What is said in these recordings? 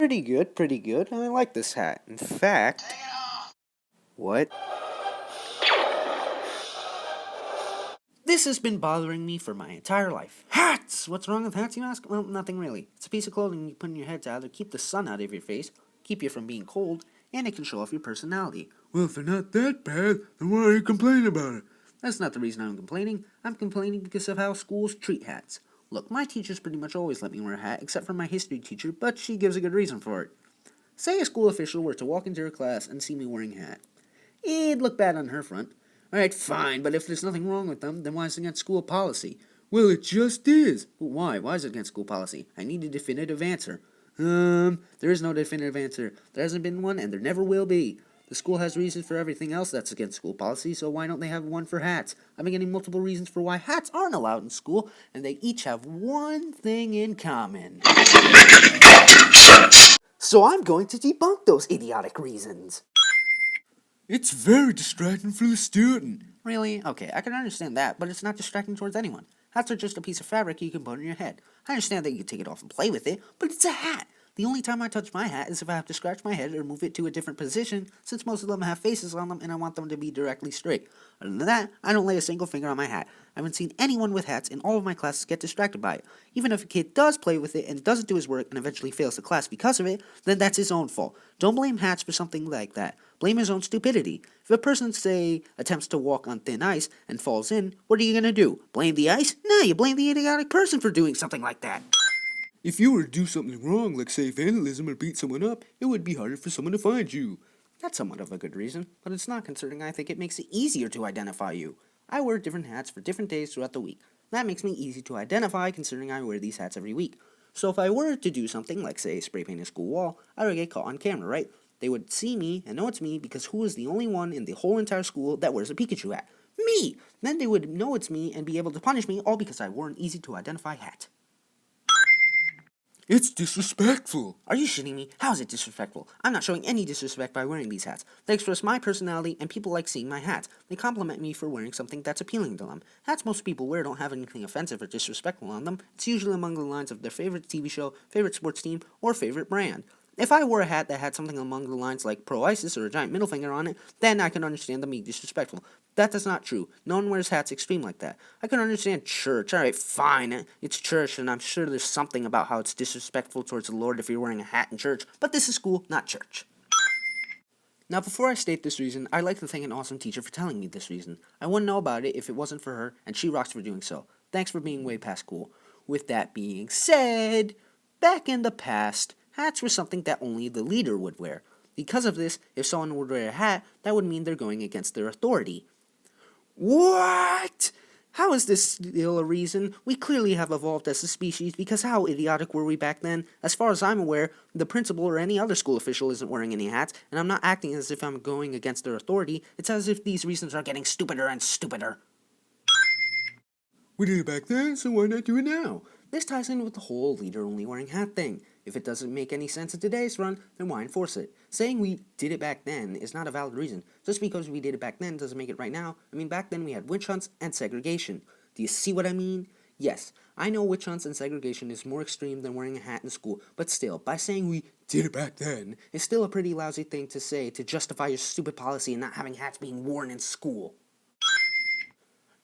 Pretty good, pretty good. I like this hat. In fact, what? This has been bothering me for my entire life. Hats! What's wrong with hats, you ask? Well, nothing really. It's a piece of clothing you put on your head to either keep the sun out of your face, keep you from being cold, and it can show off your personality. Well, if they're not that bad, then why are you complaining about it? That's not the reason I'm complaining. I'm complaining because of how schools treat hats. Look, my teachers pretty much always let me wear a hat, except for my history teacher, but she gives a good reason for it. Say a school official were to walk into her class and see me wearing a hat. It'd look bad on her front. Alright, fine, but if there's nothing wrong with them, then why is it against school policy? Well, it just is. Why? Why is it against school policy? I need a definitive answer. There is no definitive answer. There hasn't been one, and there never will be. The school has reasons for everything else that's against school policy, so why don't they have one for hats? I've been getting multiple reasons for why hats aren't allowed in school, and they each have one thing in common. So I'm going to debunk those idiotic reasons. It's very distracting for the student. Really? Okay, I can understand that, but it's not distracting towards anyone. Hats are just a piece of fabric you can put on your head. I understand that you can take it off and play with it, but it's a hat. The only time I touch my hat is if I have to scratch my head or move it to a different position, since most of them have faces on them and I want them to be directly straight. Other than that, I don't lay a single finger on my hat. I haven't seen anyone with hats in all of my classes get distracted by it. Even if a kid does play with it and doesn't do his work and eventually fails the class because of it, then that's his own fault. Don't blame hats for something like that. Blame his own stupidity. If a person, say, attempts to walk on thin ice and falls in, what are you going to do? Blame the ice? No, you blame the idiotic person for doing something like that. If you were to do something wrong, like say vandalism or beat someone up, it would be harder for someone to find you. That's somewhat of a good reason, but it's not, considering I think it makes it easier to identify you. I wear different hats for different days throughout the week. That makes me easy to identify, considering I wear these hats every week. So if I were to do something like, say, spray paint a school wall, I would get caught on camera, right? They would see me and know it's me because who is the only one in the whole entire school that wears a Pikachu hat? Me! Then they would know it's me and be able to punish me all because I wore an easy-to-identify hat. It's disrespectful. Are you shitting me? How is it disrespectful? I'm not showing any disrespect by wearing these hats. They express my personality, and people like seeing my hats. They compliment me for wearing something that's appealing to them. Hats most people wear don't have anything offensive or disrespectful on them. It's usually among the lines of their favorite TV show, favorite sports team, or favorite brand. If I wore a hat that had something along the lines like pro-ISIS or a giant middle finger on it, then I can understand them being disrespectful. That's not true. No one wears hats extreme like that. I can understand church. Alright, fine. It's church, and I'm sure there's something about how it's disrespectful towards the Lord if you're wearing a hat in church, but this is school, not church. Now, before I state this reason, I'd like to thank an awesome teacher for telling me this reason. I wouldn't know about it if it wasn't for her, and she rocks for doing so. Thanks for being way past cool. With that being said, back in the past, hats were something that only the leader would wear. Because of this, if someone would wear a hat, that would mean they're going against their authority. What? How is this still a reason? We clearly have evolved as a species, because how idiotic were we back then? As far as I'm aware, the principal or any other school official isn't wearing any hats, and I'm not acting as if I'm going against their authority. It's as if these reasons are getting stupider and stupider. We did it back then, so why not do it now? This ties in with the whole leader only wearing hat thing. If it doesn't make any sense in today's run, then why enforce it? Saying we did it back then is not a valid reason. Just because we did it back then doesn't make it right now. I mean, back then we had witch hunts and segregation. Do you see what I mean? Yes, I know witch hunts and segregation is more extreme than wearing a hat in school, but still, by saying we Did it back then. is still a pretty lousy thing to say to justify your stupid policy and not having hats being worn in school.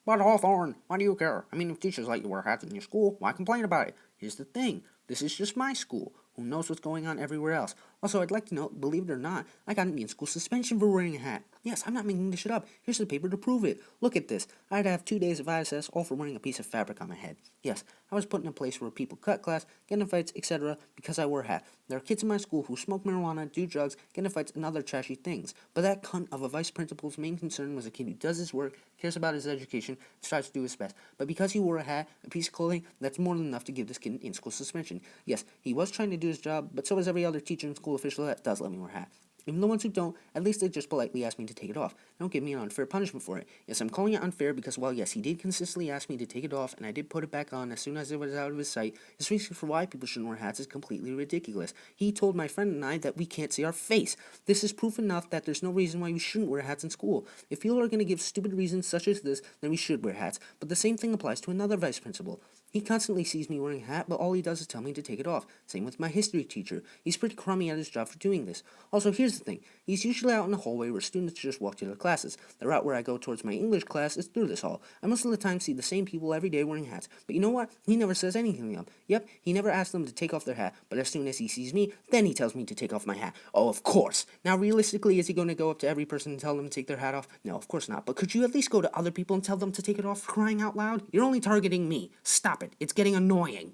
But Hawthorn, why do you care? I mean, if teachers let you wear hats in your school, why complain about it? Here's the thing, this is just my school. Who knows what's going on everywhere else? Also, I'd like to note, believe it or not, I got an in-school suspension for wearing a hat. Yes, I'm not making this shit up. Here's the paper to prove it. Look at this. I'd have 2 days of ISS, all for wearing a piece of fabric on my head. Yes, I was put in a place where people cut class, get in fights, etc. because I wore a hat. There are kids in my school who smoke marijuana, do drugs, get in fights, and other trashy things. But that cunt of a vice principal's main concern was a kid who does his work, cares about his education, and tries to do his best. But because he wore a hat, a piece of clothing, that's more than enough to give this kid an in-school suspension. Yes, he was trying to do his job, but so is every other teacher and school official that does let me wear a hat. Even the ones who don't, at least they just politely ask me to take it off. They don't give me an unfair punishment for it. Yes, I'm calling it unfair because, well, yes, he did consistently ask me to take it off, and I did put it back on as soon as it was out of his sight. His reason for why people shouldn't wear hats is completely ridiculous. He told my friend and I that we can't see our face. This is proof enough that there's no reason why we shouldn't wear hats in school. If people are going to give stupid reasons such as this, then we should wear hats. But the same thing applies to another vice principal. He constantly sees me wearing a hat, but all he does is tell me to take it off. Same with my history teacher. He's pretty crummy at his job for doing this. Also, here's the thing. He's usually out in the hallway where students just walk to their classes. The route where I go towards my English class is through this hall. I most of the time see the same people every day wearing hats. But you know what? He never says anything to them. Yep, he never asks them to take off their hat, but as soon as he sees me, then he tells me to take off my hat. Oh, of course. Now, realistically, is he going to go up to every person and tell them to take their hat off? No, of course not. But could you at least go to other people and tell them to take it off, for crying out loud? You're only targeting me. Stop it. It's getting annoying.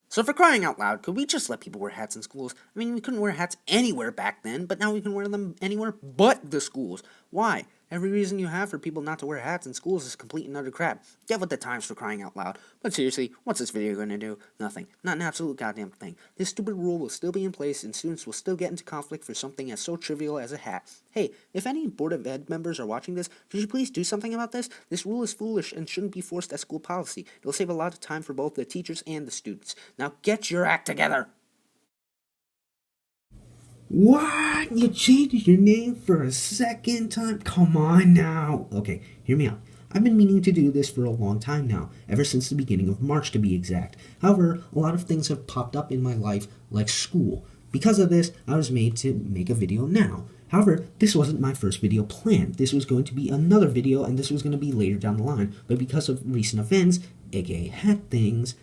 So for crying out loud, could we just let people wear hats in schools? I mean, we couldn't wear hats anywhere back then, but now we can wear them anywhere but the schools. Why? Every reason you have for people not to wear hats in schools is complete and utter crap. Get with the times, for crying out loud. But seriously, what's this video going to do? Nothing. Not an absolute goddamn thing. This stupid rule will still be in place and students will still get into conflict for something as so trivial as a hat. Hey, if any Board of Ed members are watching this, could you please do something about this? This rule is foolish and shouldn't be forced as school policy. It'll save a lot of time for both the teachers and the students. Now get your act together! What? You changed your name for a second time? Come on now. Okay, hear me out. I've been meaning to do this for a long time now, ever since the beginning of March to be exact. However, a lot of things have popped up in my life, like school. Because of this, I was made to make a video now. However, this wasn't my first video planned. This was going to be another video, and this was going to be later down the line. But because of recent events, aka hat things,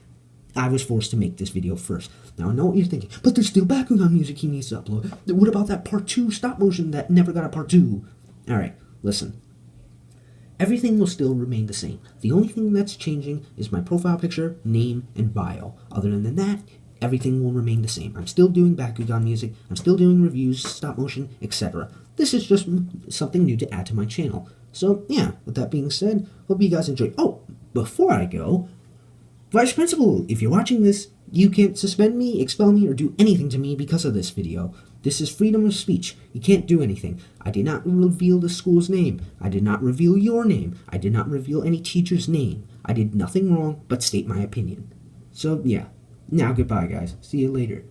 I was forced to make this video first. Now, I know what you're thinking, but there's still background music he needs to upload. What about that part 2 stop motion that never got a part 2? Alright, listen. Everything will still remain the same. The only thing that's changing is my profile picture, name, and bio. Other than that, everything will remain the same. I'm still doing background music, I'm still doing reviews, stop motion, etc. This is just something new to add to my channel. So, yeah, with that being said, hope you guys enjoyed. Oh, before I go, Vice Principal, if you're watching this, you can't suspend me, expel me, or do anything to me because of this video. This is freedom of speech. You can't do anything. I did not reveal the school's name. I did not reveal your name. I did not reveal any teacher's name. I did nothing wrong but state my opinion. So, yeah. Now, goodbye, guys. See you later.